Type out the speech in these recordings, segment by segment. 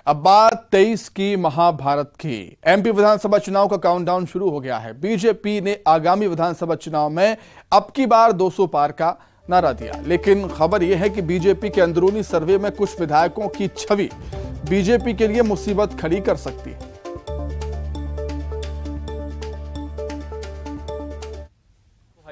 अब बात 23 की महाभारत की। एमपी विधानसभा चुनाव का काउंटडाउन शुरू हो गया है। बीजेपी ने आगामी विधानसभा चुनाव में अब की बार 200 पार का नारा दिया, लेकिन खबर यह है कि बीजेपी के अंदरूनी सर्वे में कुछ विधायकों की छवि बीजेपी के लिए मुसीबत खड़ी कर सकती है।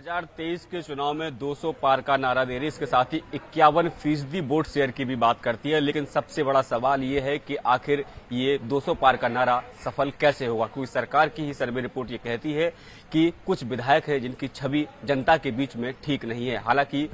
2023 के चुनाव में 200 पार का नारा दे रही, इसके साथ ही 51% वोट शेयर की भी बात करती है। लेकिन सबसे बड़ा सवाल ये है कि आखिर ये 200 पार का नारा सफल कैसे होगा, क्योंकि सरकार की ही सर्वे रिपोर्ट ये कहती है कि कुछ विधायक हैं जिनकी छवि जनता के बीच में ठीक नहीं है। हालांकि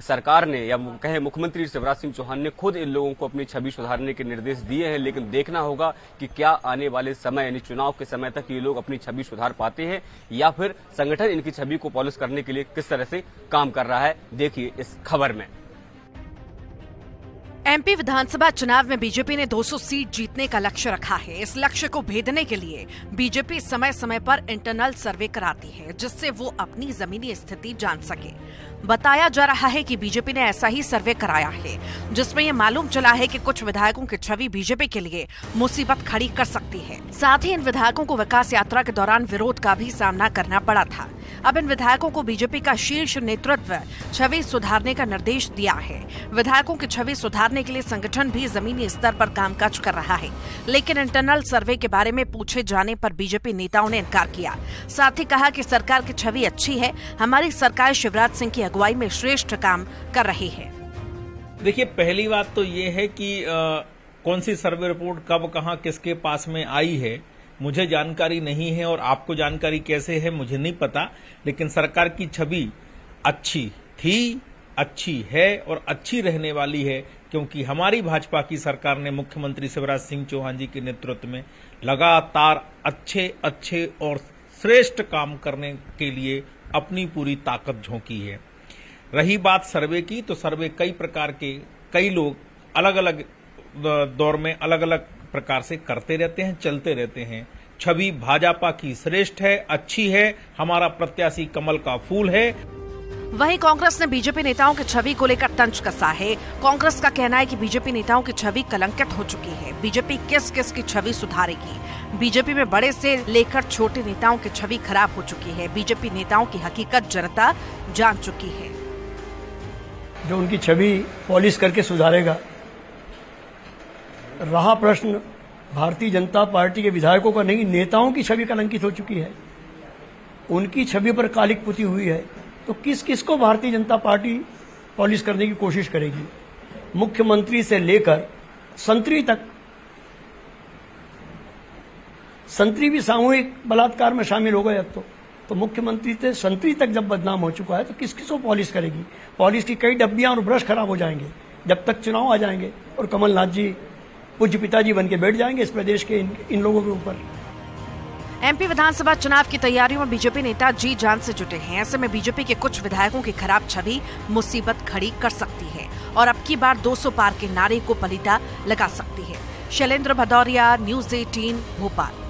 सरकार ने या कहे मुख्यमंत्री शिवराज सिंह चौहान ने खुद इन लोगों को अपनी छवि सुधारने के निर्देश दिए हैं, लेकिन देखना होगा कि क्या आने वाले समय यानी चुनाव के समय तक ये लोग अपनी छवि सुधार पाते हैं या फिर संगठन इनकी छवि को पॉलिश करने के लिए किस तरह से काम कर रहा है। देखिए इस खबर में। एमपी विधानसभा चुनाव में बीजेपी ने 200 सीट जीतने का लक्ष्य रखा है। इस लक्ष्य को भेदने के लिए बीजेपी समय समय पर इंटरनल सर्वे कराती है, जिससे वो अपनी जमीनी स्थिति जान सके। बताया जा रहा है कि बीजेपी ने ऐसा ही सर्वे कराया है, जिसमें ये मालूम चला है कि कुछ विधायकों की छवि बीजेपी के लिए मुसीबत खड़ी कर सकती है। साथ ही इन विधायकों को विकास यात्रा के दौरान विरोध का भी सामना करना पड़ा था। अब इन विधायकों को बीजेपी का शीर्ष नेतृत्व छवि सुधारने का निर्देश दिया है। विधायकों की छवि सुधारने के लिए संगठन भी जमीनी स्तर पर कामकाज कर रहा है, लेकिन इंटरनल सर्वे के बारे में पूछे जाने पर बीजेपी नेताओं ने इनकार किया। साथ ही कहा कि सरकार की छवि अच्छी है, हमारी सरकार शिवराज सिंह की अगुवाई में श्रेष्ठ काम कर रही है। देखिए, पहली बात तो ये है कि कौन सी सर्वे रिपोर्ट कब कहां किसके पास में आई है मुझे जानकारी नहीं है, और आपको जानकारी कैसे है मुझे नहीं पता। लेकिन सरकार की छवि अच्छी थी, अच्छी है और अच्छी रहने वाली है, क्योंकि हमारी भाजपा की सरकार ने मुख्यमंत्री शिवराज सिंह चौहान जी के नेतृत्व में लगातार अच्छे और श्रेष्ठ काम करने के लिए अपनी पूरी ताकत झोंकी है। रही बात सर्वे की, तो सर्वे कई प्रकार के कई लोग अलग अलग दौर में अलग अलग प्रकार से करते रहते हैं, चलते रहते हैं। छवि भाजपा की श्रेष्ठ है, अच्छी है, हमारा प्रत्याशी कमल का फूल है। वहीं कांग्रेस ने बीजेपी नेताओं की छवि को लेकर तंज कसा है। कांग्रेस का कहना है कि बीजेपी नेताओं की छवि कलंकित हो चुकी है। बीजेपी किस किस की छवि सुधारेगी? बीजेपी में बड़े से लेकर छोटे नेताओं की छवि खराब हो चुकी है। बीजेपी नेताओं की हकीकत जनता जान चुकी है। जो उनकी छवि पॉलिश करके सुधारेगा। रहा प्रश्न भारतीय जनता पार्टी के विधायकों का नहीं, नेताओं की छवि कलंकित हो चुकी है, उनकी छवि पर कालिक पुती हुई है, तो किस किस को भारतीय जनता पार्टी पॉलिश करने की कोशिश करेगी? मुख्यमंत्री से लेकर संतरी तक। संतरी भी सामूहिक बलात्कार में शामिल हो गए अब तो मुख्यमंत्री से संतरी तक जब बदनाम हो चुका है तो किस किस को पॉलिश करेगी? पॉलिश की कई डब्बियां और ब्रश खराब हो जाएंगे जब तक चुनाव आ जाएंगे और कमलनाथ जी पूज्य पिताजी बन के बैठ जाएंगे इस प्रदेश के इन लोगों के ऊपर। एमपी विधानसभा चुनाव की तैयारियों में बीजेपी नेता जी जान से जुटे हैं। ऐसे में बीजेपी के कुछ विधायकों की खराब छवि मुसीबत खड़ी कर सकती है और अब की बार 200 पार के नारे को पलीता लगा सकती है। शैलेंद्र भदौरिया, न्यूज़ 18 भोपाल।